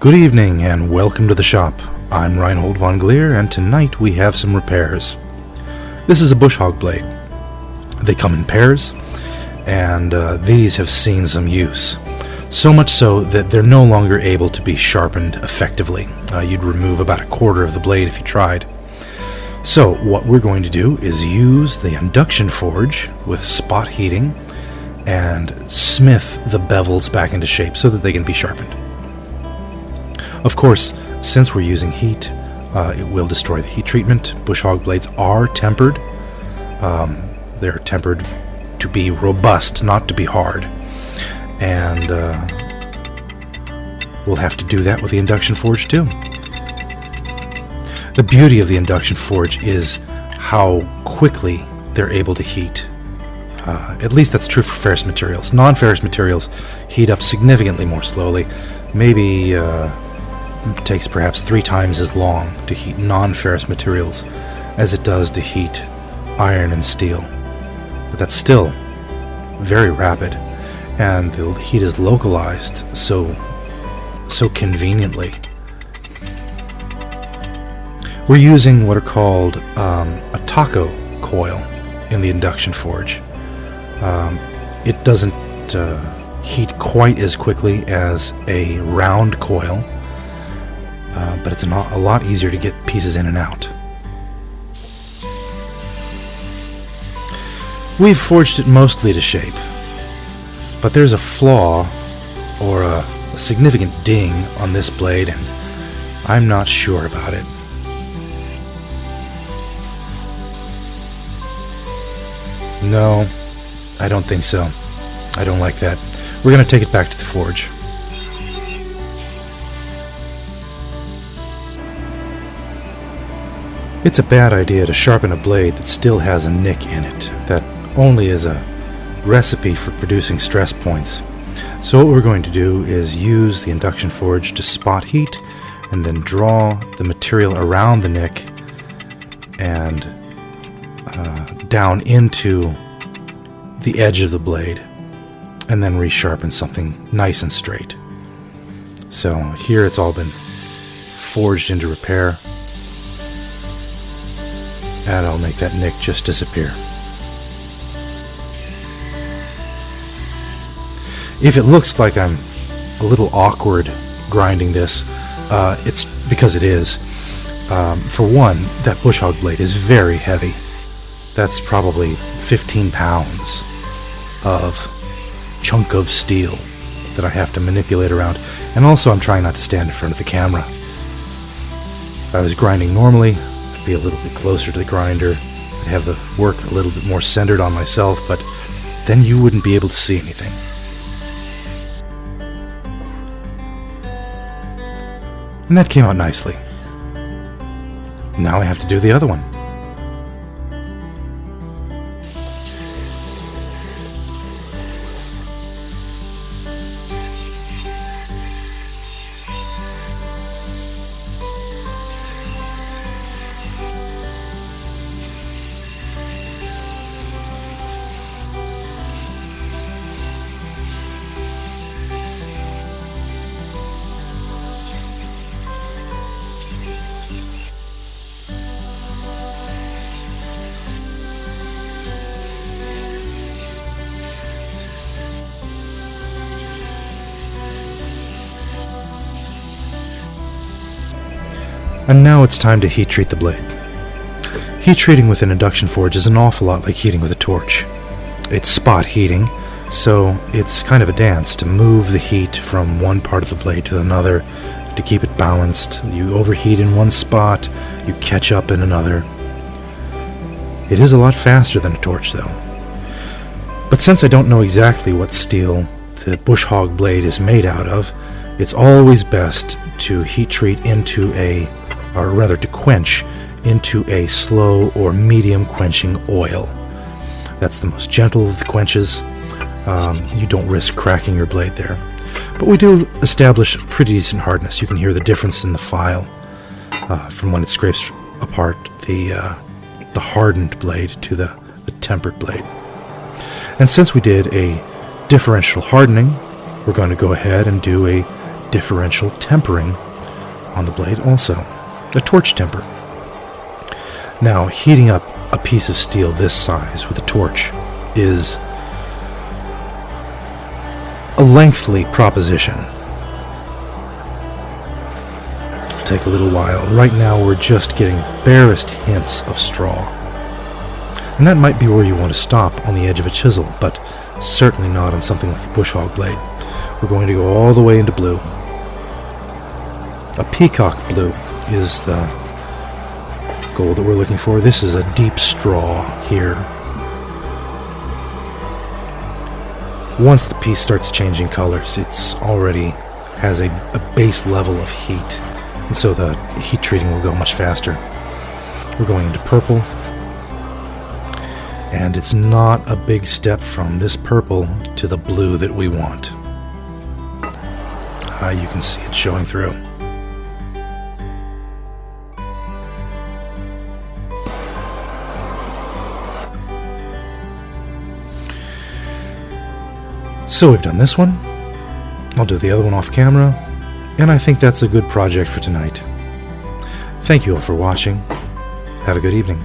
Good evening and welcome to the shop. I'm Reinhold von Gleer, and tonight we have some repairs. This is a Bush Hog blade. They come in pairs, and these have seen some use. So much so that they're no longer able to be sharpened effectively. You'd remove about a quarter of the blade if you tried. So what we're going to do is use the induction forge with spot heating and smith the bevels back into shape so that they can be sharpened. Of course, since we're using heat, it will destroy the heat treatment. Bush Hog blades are tempered. They're tempered to be robust, not to be hard. And we'll have to do that with the induction forge too. The beauty of the induction forge is how quickly they're able to heat. At least that's true for ferrous materials. Non-ferrous materials heat up significantly more slowly. Maybe it takes perhaps 3 times as long to heat non-ferrous materials as it does to heat iron and steel. But that's still very rapid, and the heat is localized so conveniently. We're using what are called a taco coil in the induction forge. It doesn't heat quite as quickly as a round coil, but it's a lot easier to get pieces in and out. We've forged it mostly to shape, but there's a flaw or a significant ding on this blade, and I'm not sure about it. No, I don't think so. I don't like that. We're going to take it back to the forge. It's a bad idea to sharpen a blade that still has a nick in it. That only is a recipe for producing stress points. So what we're going to do is use the induction forge to spot heat and then draw the material around the nick and down into the edge of the blade, and then resharpen something nice and straight. So here it's all been forged into repair, and I'll make that nick just disappear. If it looks like I'm a little awkward grinding this, it's because it is. For one, that Bush Hog blade is very heavy. That's probably 15 pounds of chunk of steel that I have to manipulate around. And also I'm trying not to stand in front of the camera. If I was grinding normally, I'd be a little bit closer to the grinder. I'd have the work a little bit more centered on myself, but then you wouldn't be able to see anything. And that came out nicely. Now I have to do the other one. And now it's time to heat treat the blade. Heat treating with an induction forge is an awful lot like heating with a torch. It's spot heating, so it's kind of a dance to move the heat from one part of the blade to another to keep it balanced. You overheat in one spot, you catch up in another. It is a lot faster than a torch though. But since I don't know exactly what steel the Bush Hog blade is made out of, it's always best to heat treat into to quench into a slow or medium quenching oil. That's the most gentle of the quenches. You don't risk cracking your blade there. But we do establish pretty decent hardness. You can hear the difference in the file from when it scrapes apart the hardened blade to the tempered blade. And since we did a differential hardening, we're going to go ahead and do a differential tempering on the blade also, a torch temper. Now, heating up a piece of steel this size with a torch is a lengthy proposition. It'll take a little while. Right now we're just getting barest hints of straw. And that might be where you want to stop, on the edge of a chisel, but certainly not on something like a Bush Hog blade. We're going to go all the way into blue. A peacock blue is the gold that we're looking for. This is a deep straw here. Once the piece starts changing colors, it's already has a base level of heat, and so the heat treating will go much faster. We're going into purple, and it's not a big step from this purple to the blue that we want. You can see it showing through. So we've done this one. I'll do the other one off camera, and I think that's a good project for tonight. Thank you all for watching. Have a good evening.